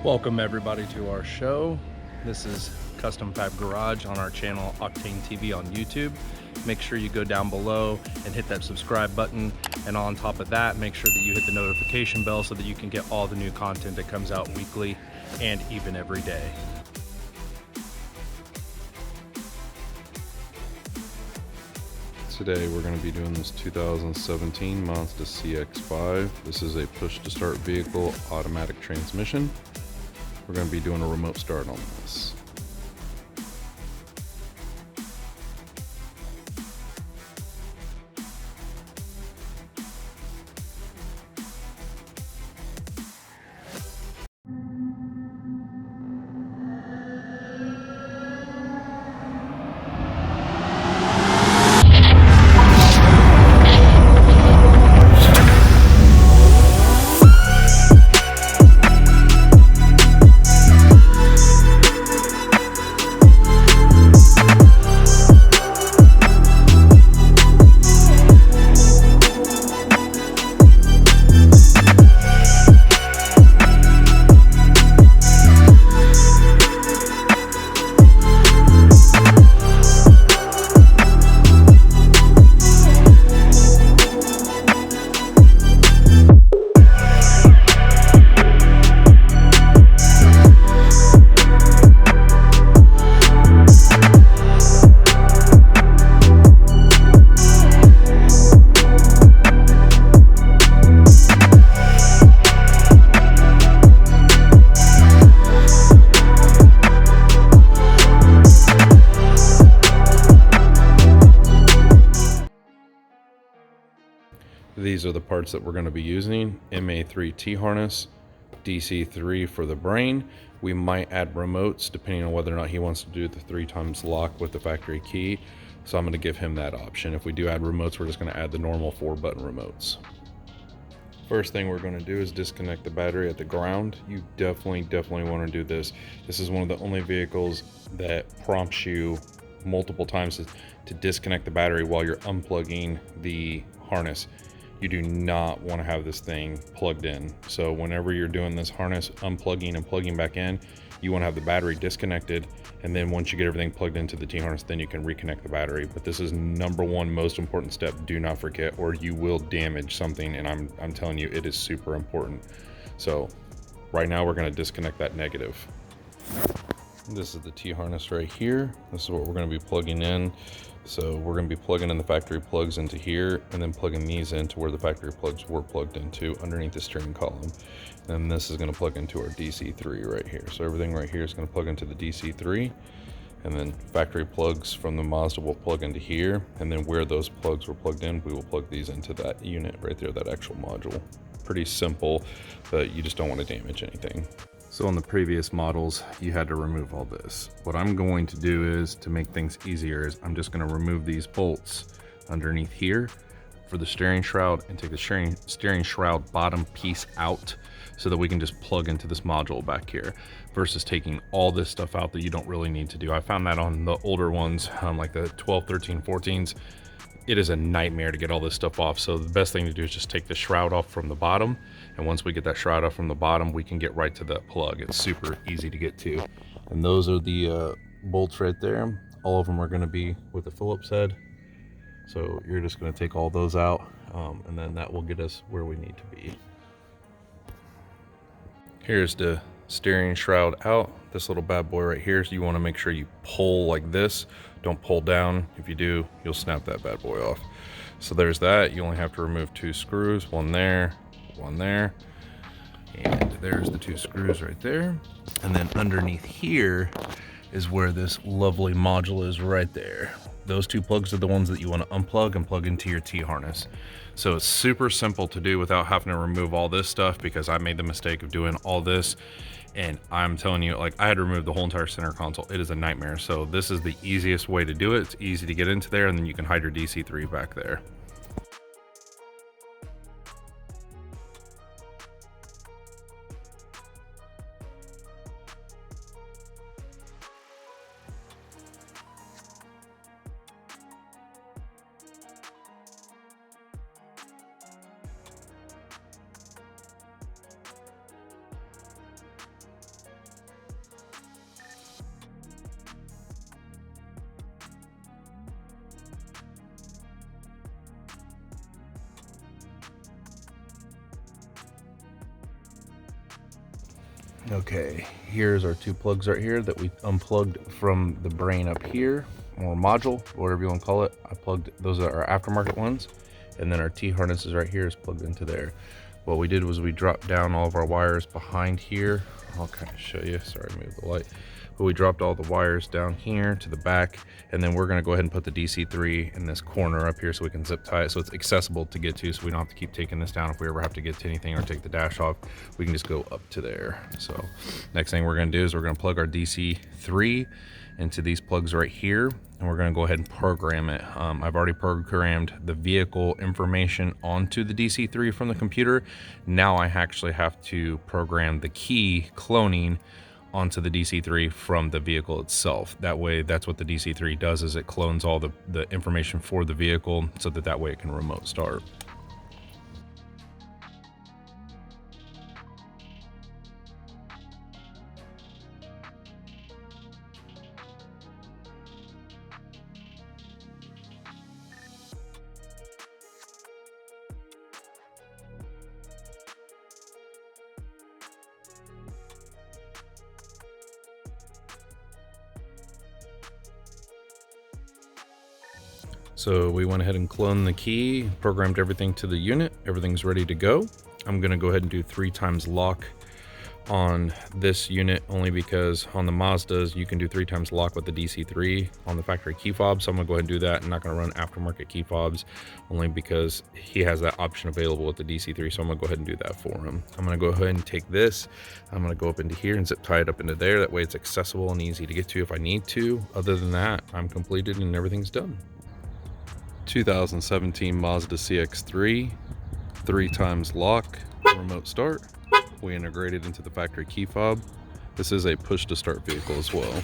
Welcome everybody to our show. This is Custom Fab Garage on our channel Octane TV on YouTube. Make sure you go down below and hit that subscribe button, and on top of that, make sure that you hit the notification bell so that you can get all the new content that comes out weekly and even every day. Today we're going to be doing this 2017 Mazda Cx5. This is a push-to-start vehicle automatic transmission. We're going to be doing a remote start on this. These are the parts that we're going to be using: MA3 T-harness, DC3 for the brain. We might add remotes depending on whether or not he wants to do the 3x lock with the factory key. So I'm going to give him that option. If we do add remotes, we're just going to add the normal 4-button remotes. First thing we're going to do is disconnect the battery at the ground. You definitely want to do this. This is one of the only vehicles that prompts you multiple times to disconnect the battery while you're unplugging the harness. You do not want to have this thing plugged in. So whenever you're doing this harness unplugging and plugging back in, you want to have the battery disconnected, and then once you get everything plugged into the T-harness, then you can reconnect the battery. But this is number one most important step. Do not forget, or you will damage something, and I'm telling you, it is super important. So right now we're going to disconnect that negative. This is the T-harness right here. This is what we're going to be plugging in. So we're going to be plugging in the factory plugs into here, and then plugging these into where the factory plugs were plugged into underneath the steering column. And this is going to plug into our DC3 right here. So everything right here is going to plug into the DC3, and then factory plugs from the Mazda will plug into here, and then where those plugs were plugged in, we will plug these into that unit right there, that actual module. Pretty simple, but you just don't want to damage anything. So on the previous models, you had to remove all this. What I'm going to do is, to make things easier, is I'm just going to remove these bolts underneath here for the steering shroud and take the steering shroud bottom piece out so that we can just plug into this module back here, versus taking all this stuff out that you don't really need to do. I found that on the older ones, like the 12, 13, 14s, it is a nightmare to get all this stuff off. So the best thing to do is just take the shroud off from the bottom, and once we get that shroud off from the bottom, we can get right to that plug. It's super easy to get to. And those are the bolts right there. All of them are going to be with the Phillips head, so you're just going to take all those out, and then that will get us where we need to be. Here's the steering shroud out. This little bad boy right here, so you want to make sure you pull like this. Don't pull down. If you do, you'll snap that bad boy off. So there's that. You only have to remove 2 screws, one there, and there's the 2 screws right there. And then underneath here is where this lovely module is right there. Those 2 plugs are the ones that you want to unplug and plug into your T-harness. So it's super simple to do without having to remove all this stuff, because I made the mistake of doing all this, and I'm telling you, like, I had to remove the whole entire center console. It is a nightmare. So this is the easiest way to do it. It's easy to get into there, and then you can hide your DC3 back there. Okay, here's our two plugs right here that we unplugged from the brain up here, or module, whatever you want to call it. I plugged, those are our aftermarket ones, and then our T harnesses right here is plugged into there. What we did was we dropped down all of our wires behind here. I'll kind of show you, sorry, move the light. But we dropped all the wires down here to the back, and then we're gonna go ahead and put the DC3 in this corner up here so we can zip tie it so it's accessible to get to, so we don't have to keep taking this down if we ever have to get to anything or take the dash off. We can just go up to there. So next thing we're gonna do is we're gonna plug our DC3 into these plugs right here, and we're gonna go ahead and program it. I've already programmed the vehicle information onto the DC3 from the computer. Now I actually have to program the key cloning onto the DC3 from the vehicle itself. That way, that's what the DC3 does, is it clones all the information for the vehicle so that way it can remote start. So we went ahead and cloned the key, programmed everything to the unit. Everything's ready to go. I'm gonna go ahead and do 3 times lock on this unit, only because on the Mazdas, you can do 3 times lock with the DC3 on the factory key fob. So I'm gonna go ahead and do that. I'm not gonna run aftermarket key fobs, only because he has that option available with the DC3. So I'm gonna go ahead and do that for him. I'm gonna go ahead and take this. I'm gonna go up into here and zip tie it up into there. That way it's accessible and easy to get to if I need to. Other than that, I'm completed and everything's done. 2017 Mazda Cx5, 3 times lock, remote start. We integrated into the factory key fob. This is a push to start vehicle as well.